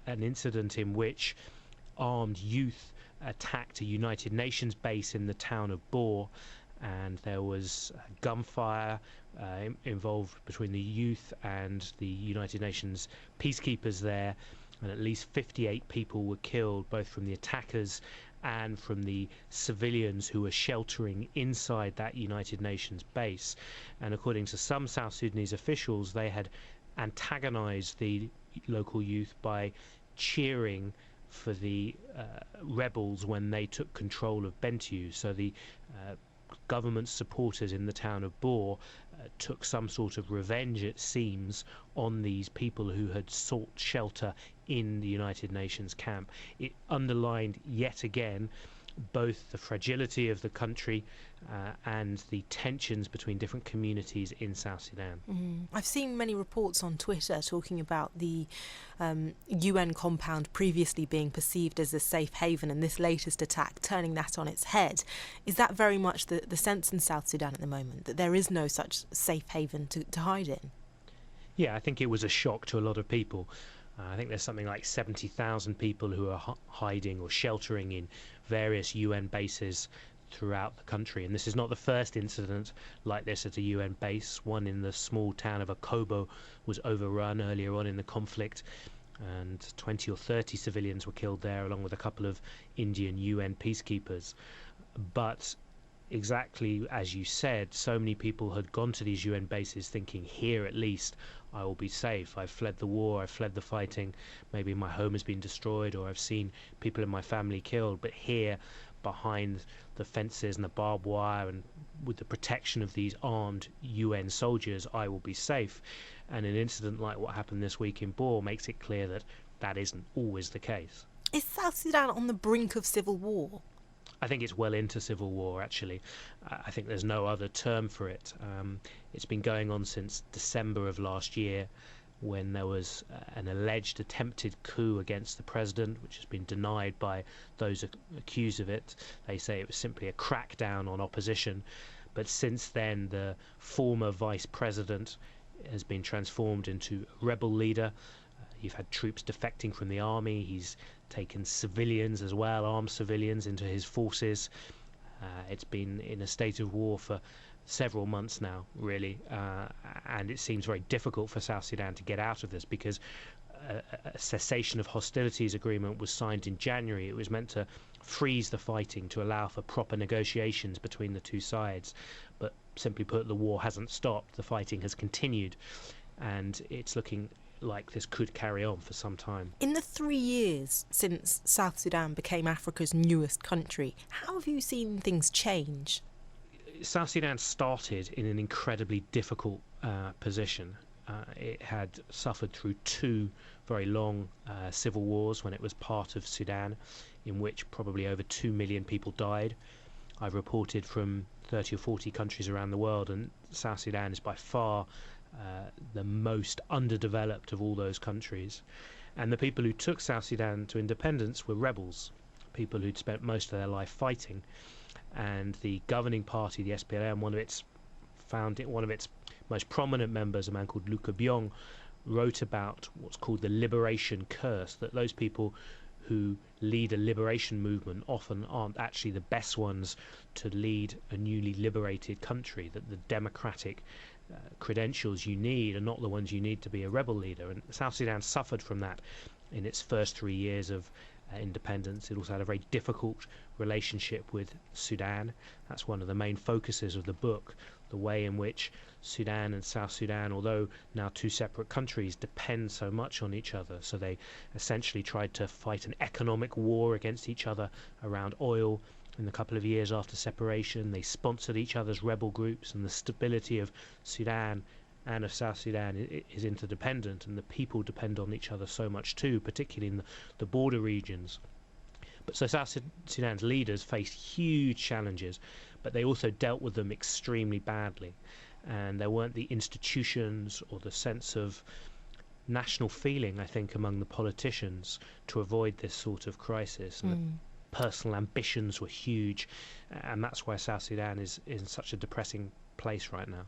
an incident in which armed youth attacked a United Nations base in the town of Bor, and there was gunfire involved between the youth and the United Nations peacekeepers there, and at least 58 people were killed, both from the attackers and from the civilians who were sheltering inside that United Nations base. And according to some South Sudanese officials, they had antagonized the local youth by cheering for the rebels when they took control of Bentiu. So the government supporters in the town of Bor took some sort of revenge, it seems, on these people who had sought shelter in the United Nations camp. It underlined yet again both the fragility of the country and the tensions between different communities in South Sudan. I've seen many reports on Twitter talking about the UN compound previously being perceived as a safe haven, and this latest attack turning that on its head. Is that very much the sense in South Sudan at the moment, that there is no such safe haven to hide in? Yeah, I think it was a shock to a lot of people. I think there's something like 70,000 people who are hiding or sheltering in various UN bases throughout the country. And this is not the first incident like this at a UN base. One in the small town of Akobo was overrun earlier on in the conflict, and 20 or 30 civilians were killed there, along with a couple of Indian UN peacekeepers. But exactly as you said, so many people had gone to these UN bases thinking, here at least I will be safe. I've fled the war, I've fled the fighting, maybe my home has been destroyed, or I've seen people in my family killed, but here behind the fences and the barbed wire and with the protection of these armed UN soldiers, I will be safe. And an incident like what happened this week in Bor makes it clear that that isn't always the case. Is South Sudan on the brink of civil war? I think it's well into civil war, actually. I think there's no other term for it. It's been going on since December of last year, when there was an alleged attempted coup against the president, which has been denied by those accused of it. They say it was simply a crackdown on opposition. But since then, the former vice president has been transformed into a rebel leader. You've had troops defecting from the army. He's taken civilians as well, armed civilians, into his forces. It's been in a state of war for several months now, really, and it seems very difficult for South Sudan to get out of this, because a cessation of hostilities agreement was signed in January. It was meant to freeze the fighting to allow for proper negotiations between the two sides, but simply put, the war hasn't stopped. The fighting has continued, and it's looking like this could carry on for some time. In the 3 years since South Sudan became Africa's newest country, how have you seen things change? South Sudan started in an incredibly difficult position. It had suffered through two very long civil wars when it was part of Sudan, in which probably over 2 million people died. I've reported from 30 or 40 countries around the world, and South Sudan is by far the most underdeveloped of all those countries. And the people who took South Sudan to independence were rebels, people who'd spent most of their life fighting. And the governing party, the SPLM, one of its most prominent members, a man called Luka Byong, wrote about what's called the liberation curse, that those people who lead a liberation movement often aren't actually the best ones to lead a newly liberated country, that the democratic credentials you need are not the ones you need to be a rebel leader. And South Sudan suffered from that in its first 3 years of independence. It also had a very difficult relationship with Sudan. That's one of the main focuses of the book, the way in which Sudan and South Sudan, although now two separate countries, depend so much on each other. So they essentially tried to fight an economic war against each other around oil. In the couple of years after separation, they sponsored each other's rebel groups, and the stability of Sudan and of South Sudan is interdependent, and the people depend on each other so much too, particularly in the border regions. But so South Sudan's leaders faced huge challenges, but they also dealt with them extremely badly. And there weren't the institutions or the sense of national feeling, I think, among the politicians to avoid this sort of crisis. And the personal ambitions were huge, and that's why South Sudan is in such a depressing place right now.